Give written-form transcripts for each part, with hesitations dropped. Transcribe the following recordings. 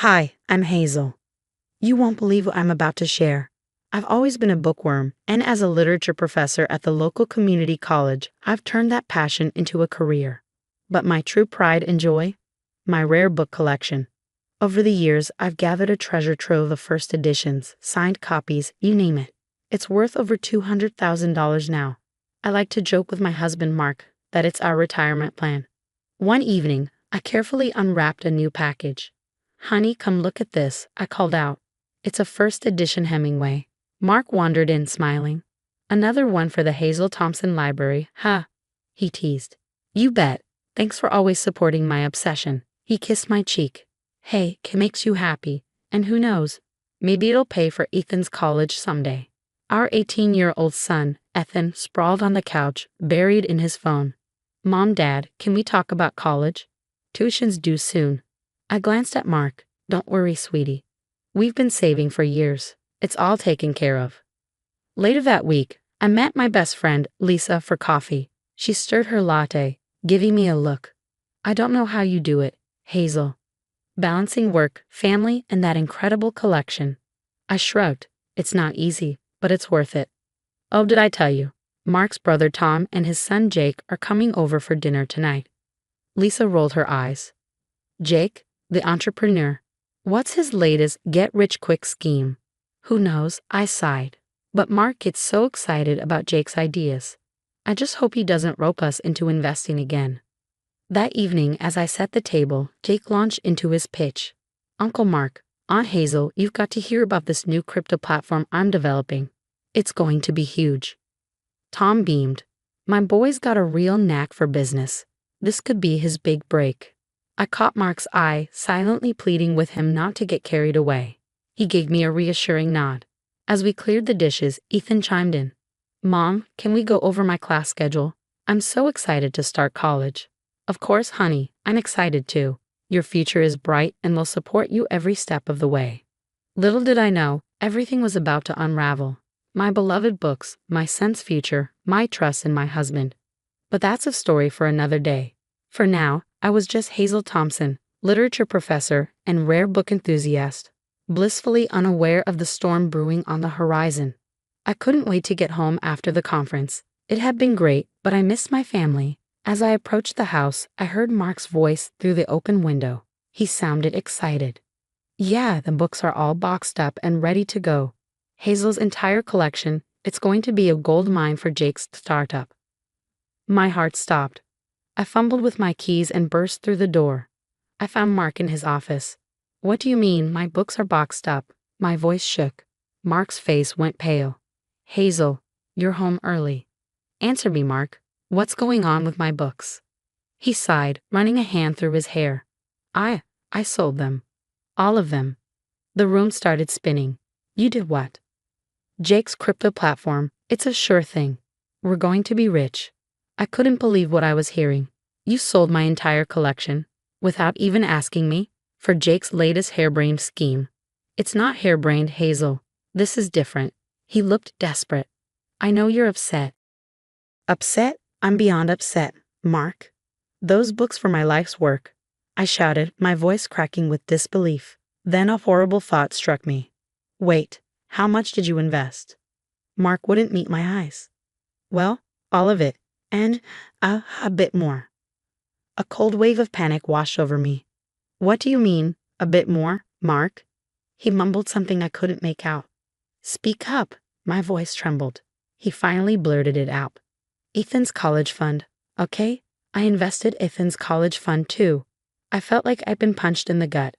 Hi, I'm Hazel. You won't believe what I'm about to share. I've always been a bookworm, and as a literature professor at the local community college, I've turned that passion into a career. But my true pride and joy? My rare book collection. Over the years, I've gathered a treasure trove of first editions, signed copies, you name it. It's worth over $200,000 now. I like to joke with my husband Mark that it's our retirement plan. One evening, I carefully unwrapped a new package. "Honey, come look at this," I called out. "It's a first edition Hemingway." Mark wandered in, smiling. "Another one for the Hazel Thompson Library, huh?" he teased. "You bet. Thanks for always supporting my obsession." He kissed my cheek. "Hey, it makes you happy. And who knows? Maybe it'll pay for Ethan's college someday." Our 18-year-old son, Ethan, sprawled on the couch, buried in his phone. "Mom, Dad, can we talk about college? Tuition's due soon." I glanced at Mark. "Don't worry, sweetie. We've been saving for years. It's all taken care of." Later that week, I met my best friend, Lisa, for coffee. She stirred her latte, giving me a look. "I don't know how you do it, Hazel. Balancing work, family, and that incredible collection." I shrugged. "It's not easy, but it's worth it." "Oh, did I tell you? Mark's brother Tom and his son Jake are coming over for dinner tonight." Lisa rolled her eyes. "Jake? The entrepreneur. What's his latest get-rich-quick scheme?" "Who knows?" I sighed. But Mark gets so excited about Jake's ideas. I just hope he doesn't rope us into investing again. That evening, as I set the table, Jake launched into his pitch. "Uncle Mark, Aunt Hazel, you've got to hear about this new crypto platform I'm developing. It's going to be huge." Tom beamed. My boy's got a real knack for business. This could be his big break. I caught Mark's eye, silently pleading with him not to get carried away. He gave me a reassuring nod. As we cleared the dishes, Ethan chimed in. "Mom, can we go over my class schedule? I'm so excited to start college." "Of course, honey, I'm excited too. Your future is bright and we'll support you every step of the way." Little did I know, everything was about to unravel. My beloved books, my son's future, my trust in my husband. But that's a story for another day. For now, I was just Hazel Thompson, literature professor and rare book enthusiast, blissfully unaware of the storm brewing on the horizon. I couldn't wait to get home after the conference. It had been great, but I missed my family. As I approached the house, I heard Mark's voice through the open window. He sounded excited. "Yeah, the books are all boxed up and ready to go. Hazel's entire collection. It's going to be a gold mine for Jake's startup." My heart stopped. I fumbled with my keys and burst through the door. I found Mark in his office. "What do you mean my books are boxed up?" My voice shook. Mark's face went pale. "Hazel, you're home early. Answer me, Mark. What's going on with my books?" He sighed, running a hand through his hair. I sold them. All of them." The room started spinning. "You did what?" "Jake's crypto platform. It's a sure thing. We're going to be rich." I couldn't believe what I was hearing. "You sold my entire collection, without even asking me, for Jake's latest harebrained scheme." "It's not harebrained, Hazel. This is different." He looked desperate. "I know you're upset." "Upset? I'm beyond upset, Mark. Those books were my life's work," I shouted, my voice cracking with disbelief. Then a horrible thought struck me. "Wait, how much did you invest?" Mark wouldn't meet my eyes. "Well, all of it. And a bit more." A cold wave of panic washed over me. "What do you mean, a bit more, Mark?" He mumbled something I couldn't make out. "Speak up." My voice trembled. He finally blurted it out. "Ethan's college fund, okay? I invested Ethan's college fund too." I felt like I'd been punched in the gut.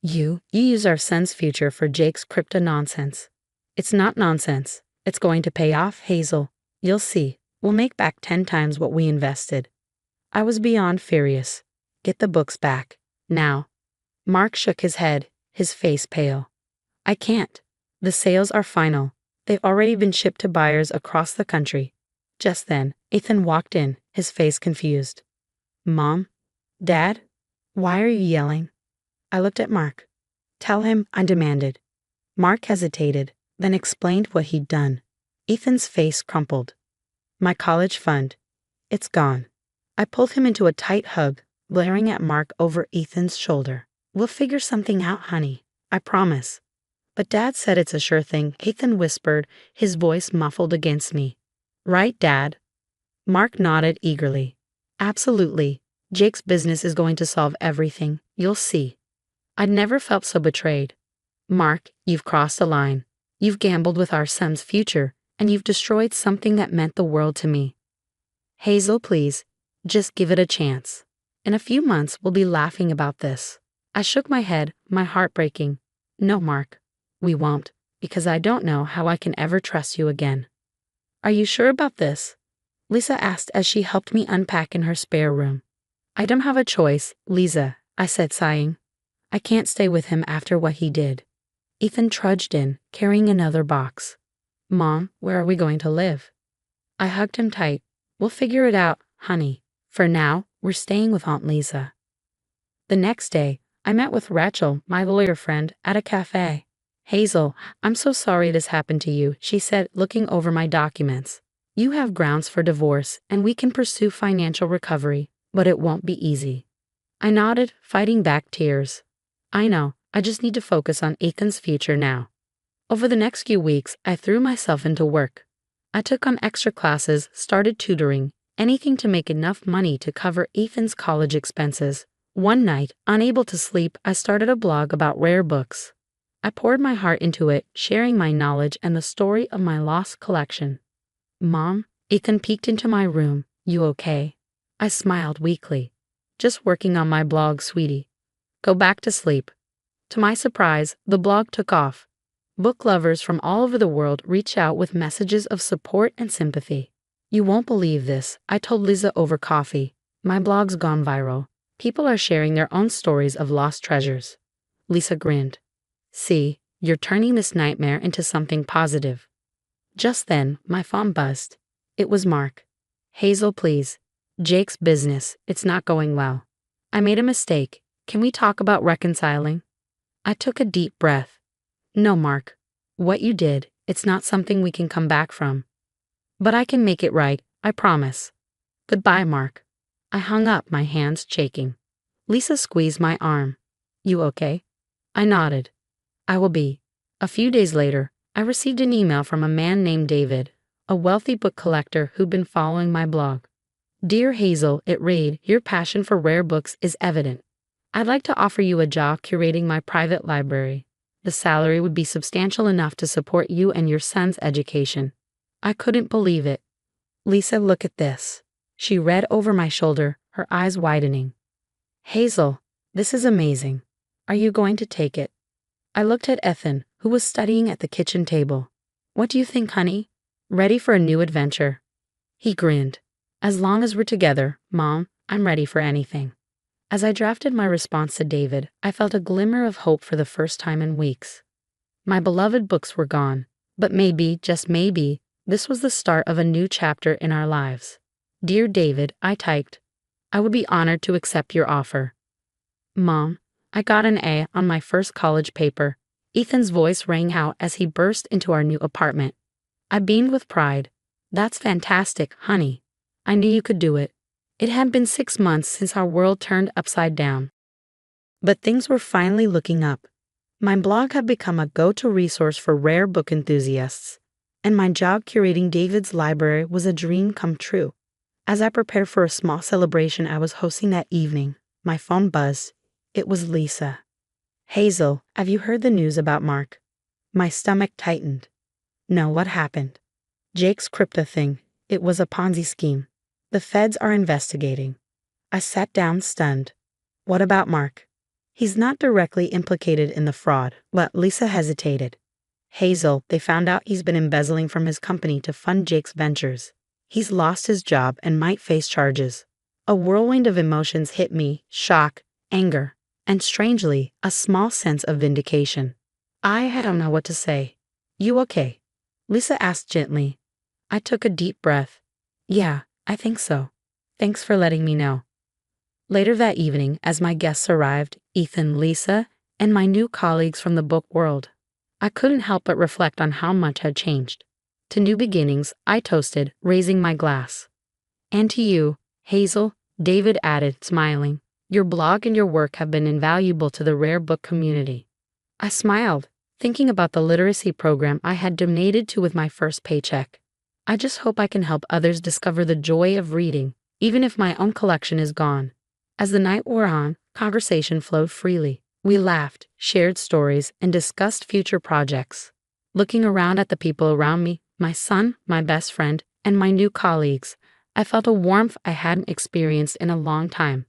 You use our son's future for Jake's crypto nonsense." "It's not nonsense. It's going to pay off, Hazel. You'll see. We'll make back 10 times what we invested." I was beyond furious. "Get the books back. Now." Mark shook his head, his face pale. "I can't. The sales are final. They've already been shipped to buyers across the country." Just then, Ethan walked in, his face confused. "Mom? Dad? Why are you yelling?" I looked at Mark. "Tell him," I demanded. Mark hesitated, then explained what he'd done. Ethan's face crumpled. "My college fund. It's gone." I pulled him into a tight hug, glaring at Mark over Ethan's shoulder. We'll figure something out, honey. I promise. But Dad said it's a sure thing, Ethan whispered, his voice muffled against me. Right, Dad? Mark nodded eagerly. Absolutely. Jake's business is going to solve everything. You'll see. I'd never felt so betrayed. Mark, you've crossed a line. You've gambled with our son's future, and you've destroyed something that meant the world to me. Hazel, please, just give it a chance. In a few months, we'll be laughing about this. I shook my head, my heart breaking. No, Mark, we won't, because I don't know how I can ever trust you again. Are you sure about this? Lisa asked as she helped me unpack in her spare room. I don't have a choice, Lisa, I said, sighing. I can't stay with him after what he did. Ethan trudged in, carrying another box. Mom, where are we going to live? I hugged him tight. We'll figure it out, honey. For now, we're staying with Aunt Lisa. The next day, I met with Rachel, my lawyer friend, at a cafe. Hazel, I'm so sorry this happened to you, she said, looking over my documents. You have grounds for divorce, and we can pursue financial recovery, but it won't be easy. I nodded, fighting back tears. I know, I just need to focus on Ethan's future now. Over the next few weeks, I threw myself into work. I took on extra classes, started tutoring, anything to make enough money to cover Ethan's college expenses. One night, unable to sleep, I started a blog about rare books. I poured my heart into it, sharing my knowledge and the story of my lost collection. Mom, Ethan peeked into my room. You okay? I smiled weakly. Just working on my blog, sweetie. Go back to sleep. To my surprise, the blog took off. Book lovers from all over the world reached out with messages of support and sympathy. You won't believe this, I told Lisa over coffee. My blog's gone viral. People are sharing their own stories of lost treasures. Lisa grinned. See, you're turning this nightmare into something positive. Just then, my phone buzzed. It was Mark. Hazel, please. Jake's business, it's not going well. I made a mistake. Can we talk about reconciling? I took a deep breath. No, Mark. What you did, it's not something we can come back from. But I can make it right, I promise. Goodbye, Mark. I hung up, my hands shaking. Lisa squeezed my arm. You okay? I nodded. I will be. A few days later, I received an email from a man named David, a wealthy book collector who'd been following my blog. Dear Hazel, it read, your passion for rare books is evident. I'd like to offer you a job curating my private library. The salary would be substantial enough to support you and your son's education. I couldn't believe it. Lisa, look at this. She read over my shoulder, her eyes widening. Hazel, this is amazing. Are you going to take it? I looked at Ethan, who was studying at the kitchen table. What do you think, honey? Ready for a new adventure? He grinned. As long as we're together, Mom, I'm ready for anything. As I drafted my response to David, I felt a glimmer of hope for the first time in weeks. My beloved books were gone, but maybe, just maybe, this was the start of a new chapter in our lives. Dear David, I typed. I would be honored to accept your offer. Mom, I got an A on my first college paper. Ethan's voice rang out as he burst into our new apartment. I beamed with pride. That's fantastic, honey. I knew you could do it. It had been 6 months since our world turned upside down. But things were finally looking up. My blog had become a go-to resource for rare book enthusiasts, and my job curating David's library was a dream come true. As I prepared for a small celebration I was hosting that evening, my phone buzzed. It was Lisa. Hazel, have you heard the news about Mark? My stomach tightened. No, what happened? Jake's crypto thing. It was a Ponzi scheme. The feds are investigating. I sat down stunned. What about Mark? He's not directly implicated in the fraud, but Lisa hesitated. Hazel, they found out he's been embezzling from his company to fund Jake's ventures. He's lost his job and might face charges. A whirlwind of emotions hit me, shock, anger, and strangely, a small sense of vindication. I don't know what to say. You okay? Lisa asked gently. I took a deep breath. Yeah, I think so. Thanks for letting me know. Later that evening, as my guests arrived, Ethan, Lisa, and my new colleagues from the book world, I couldn't help but reflect on how much had changed. To new beginnings, I toasted, raising my glass. And to you, Hazel, David added, smiling. Your blog and your work have been invaluable to the rare book community. I smiled, thinking about the literacy program I had donated to with my first paycheck. I just hope I can help others discover the joy of reading, even if my own collection is gone. As the night wore on, conversation flowed freely. We laughed, shared stories, and discussed future projects. Looking around at the people around me, my son, my best friend, and my new colleagues, I felt a warmth I hadn't experienced in a long time.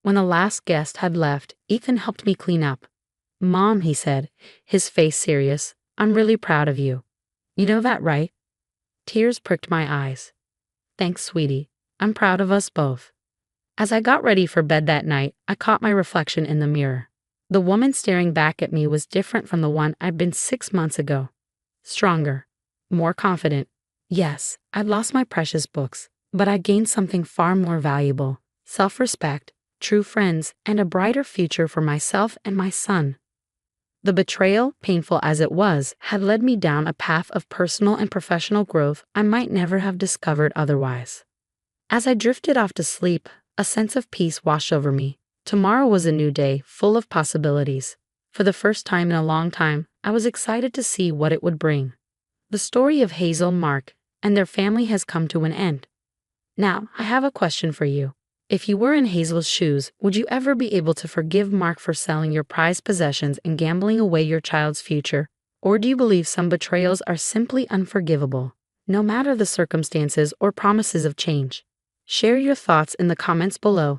When the last guest had left, Ethan helped me clean up. "Mom," he said, his face serious, "I'm really proud of you. You know that, right?" Tears pricked my eyes. "Thanks, sweetie. I'm proud of us both." As I got ready for bed that night, I caught my reflection in the mirror. The woman staring back at me was different from the one I'd been 6 months ago. Stronger, more confident. Yes, I'd lost my precious books, but I gained something far more valuable: self-respect, true friends, and a brighter future for myself and my son. The betrayal, painful as it was, had led me down a path of personal and professional growth I might never have discovered otherwise. As I drifted off to sleep, a sense of peace washed over me. Tomorrow was a new day, full of possibilities. For the first time in a long time, I was excited to see what it would bring. The story of Hazel and Mark and their family has come to an end. Now, I have a question for you. If you were in Hazel's shoes, would you ever be able to forgive Mark for selling your prized possessions and gambling away your child's future? Or do you believe some betrayals are simply unforgivable, no matter the circumstances or promises of change? Share your thoughts in the comments below.